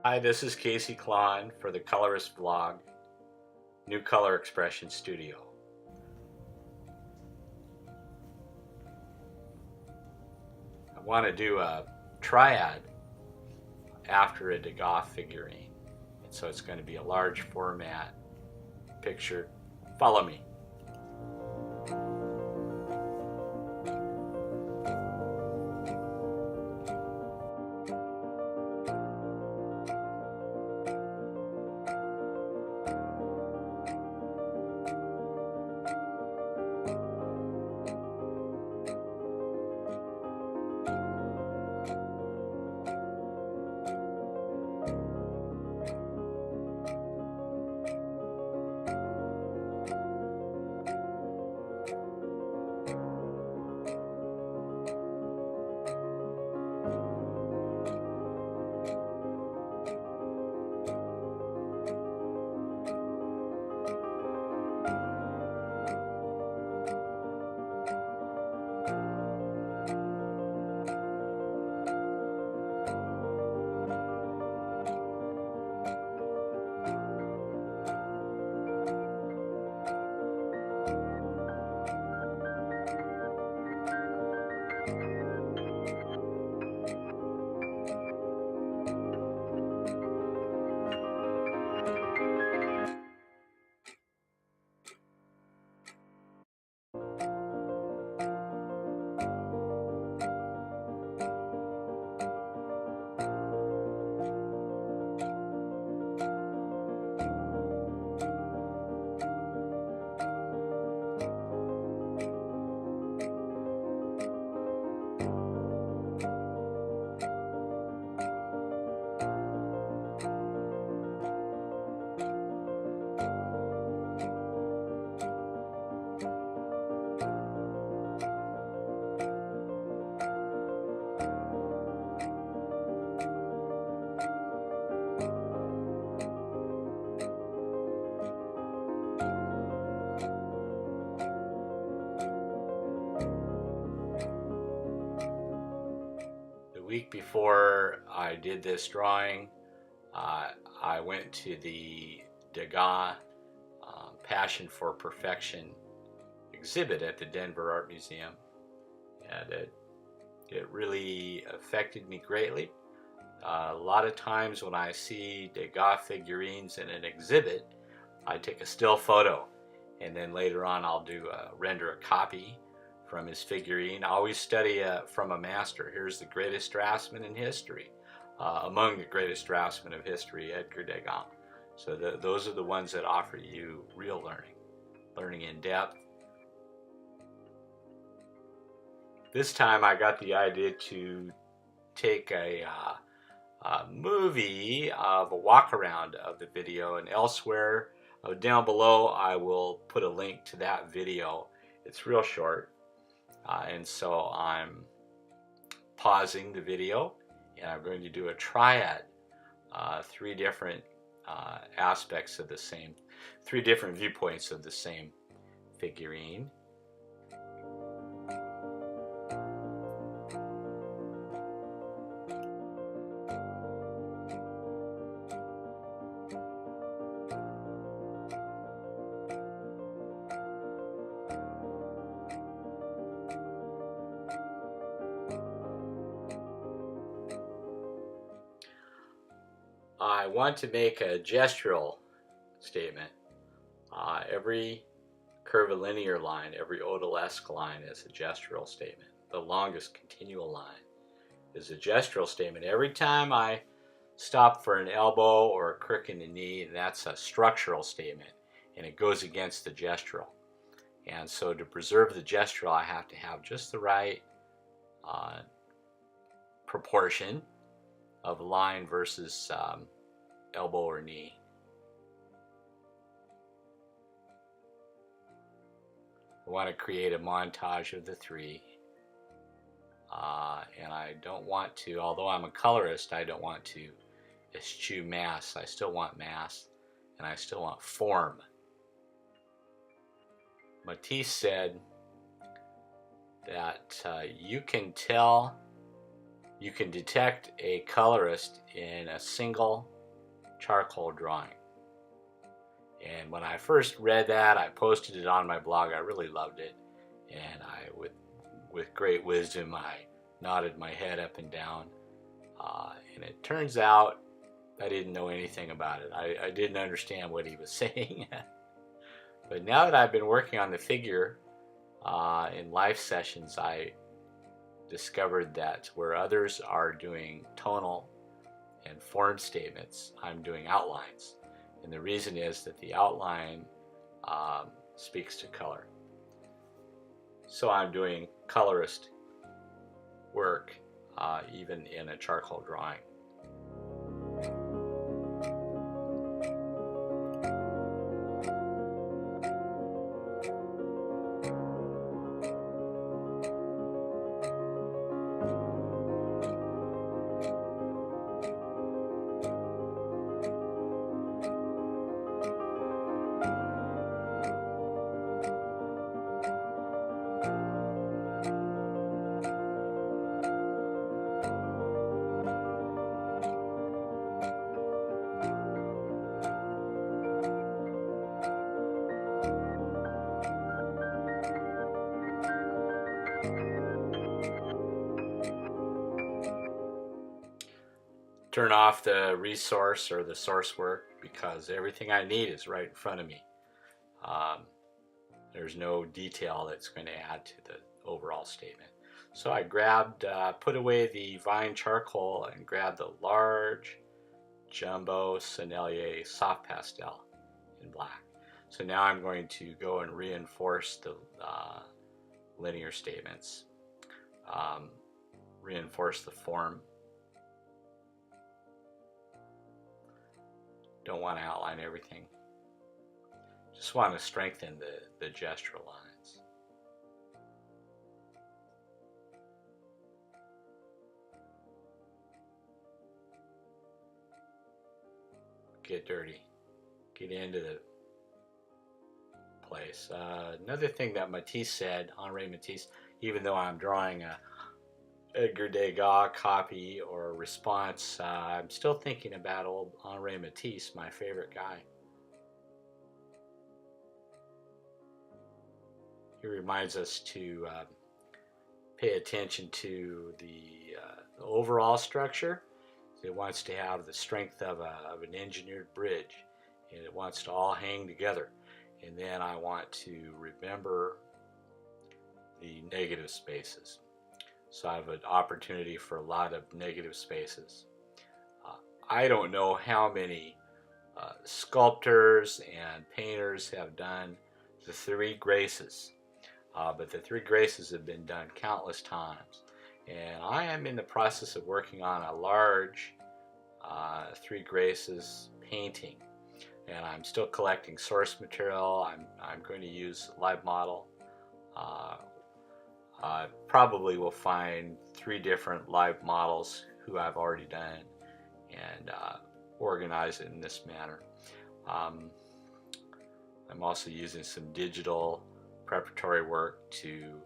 Hi, this is Casey Klon for the Colorist Blog, New Color Expression Studio. I want to do a triad after a Degas figurine. And so it's going to be a large format picture. Follow me. The week before I did this drawing, I went to the Degas Passion for Perfection exhibit at the Denver Art Museum, and it really affected me greatly. A lot of times when I see Degas figurines in an exhibit, I take a still photo, and then later on I'll render a copy from his figurine. I always study from a master. Here's the greatest draftsman in history, among the greatest draftsmen of history, Edgar Degas. So those are the ones that offer you real learning in depth. This time I got the idea to take a movie of a walk around of the video, and elsewhere down below I will put a link to that video. It's real short, and so I'm pausing the video and I'm going to do a triad, three different aspects of the same, three different viewpoints of the same figurine. I want to make a gestural statement. Every curvilinear line, every odalisque line is a gestural statement. The longest continual line is a gestural statement. Every time I stop for an elbow or a crook in the knee, that's a structural statement, and it goes against the gestural. And so to preserve the gestural, I have to have just the right proportion of line versus elbow or knee. I want to create a montage of the three, and I don't want to, although I'm a colorist, I don't want to eschew mass. I still want mass, and I still want form. Matisse said that you can detect a colorist in a single charcoal drawing. And when I first read that, I posted it on my blog. I really loved it, and with great wisdom, I nodded my head up and down. And it turns out I didn't know anything about it. I didn't understand what he was saying. But now that I've been working on the figure in live sessions, I discovered that where others are doing tonal and form statements, I'm doing outlines. And the reason is that the outline speaks to color. So I'm doing colorist work even in a charcoal drawing. Turn off the resource or the source work because everything I need is right in front of me. There's no detail that's going to add to the overall statement. So I grabbed, put away the Vine charcoal and grabbed the large jumbo Sennelier soft pastel in black. So now I'm going to go and reinforce the linear statements, reinforce the form. Don't want to outline everything. Just want to strengthen the gestural lines. Get dirty. Get into the place. Another thing that Matisse said, Henri Matisse, even though I'm drawing a Edgar Degas copy or response, I'm still thinking about old Henri Matisse, my favorite guy. He reminds us to pay attention to the overall structure. It wants to have the strength of an engineered bridge, and it wants to all hang together. And then I want to remember the negative spaces. So I have an opportunity for a lot of negative spaces. I don't know how many sculptors and painters have done the three graces, but the three graces have been done countless times. And I am in the process of working on a large three graces painting, and I'm still collecting source material. I'm going to use live model. Probably will find 3 different live models who I've already done and organize it in this manner. I'm also using some digital preparatory work to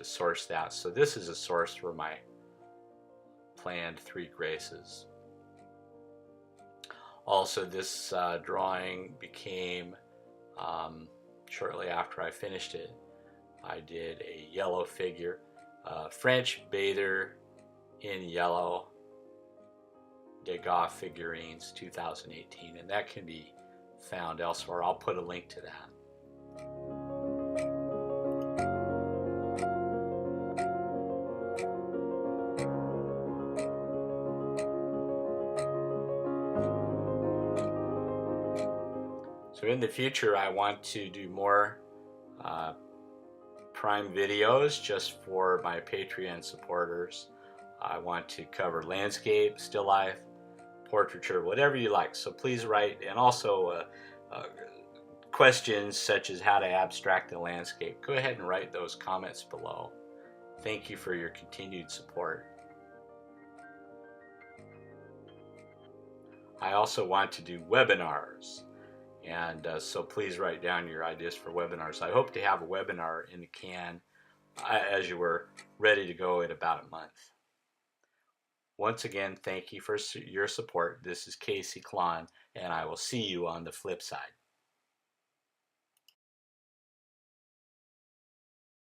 source that. So this is a source for my planned 3 graces. Also, this drawing became, shortly after I finished it, I did a yellow figure, French bather in yellow, Degas figurines 2018, and that can be found elsewhere. I'll put a link to that. So in the future, I want to do more Prime videos just for my Patreon supporters. I want to cover landscape, still life, portraiture, whatever you like. So please write, and also questions such as how to abstract the landscape. Go ahead and write those comments below. Thank you for your continued support. I also want to do webinars. And so please write down your ideas for webinars. I hope to have a webinar in the can as you were ready to go in about a month. Once again, thank you for your support. This is Casey Klon, and I will see you on the flip side.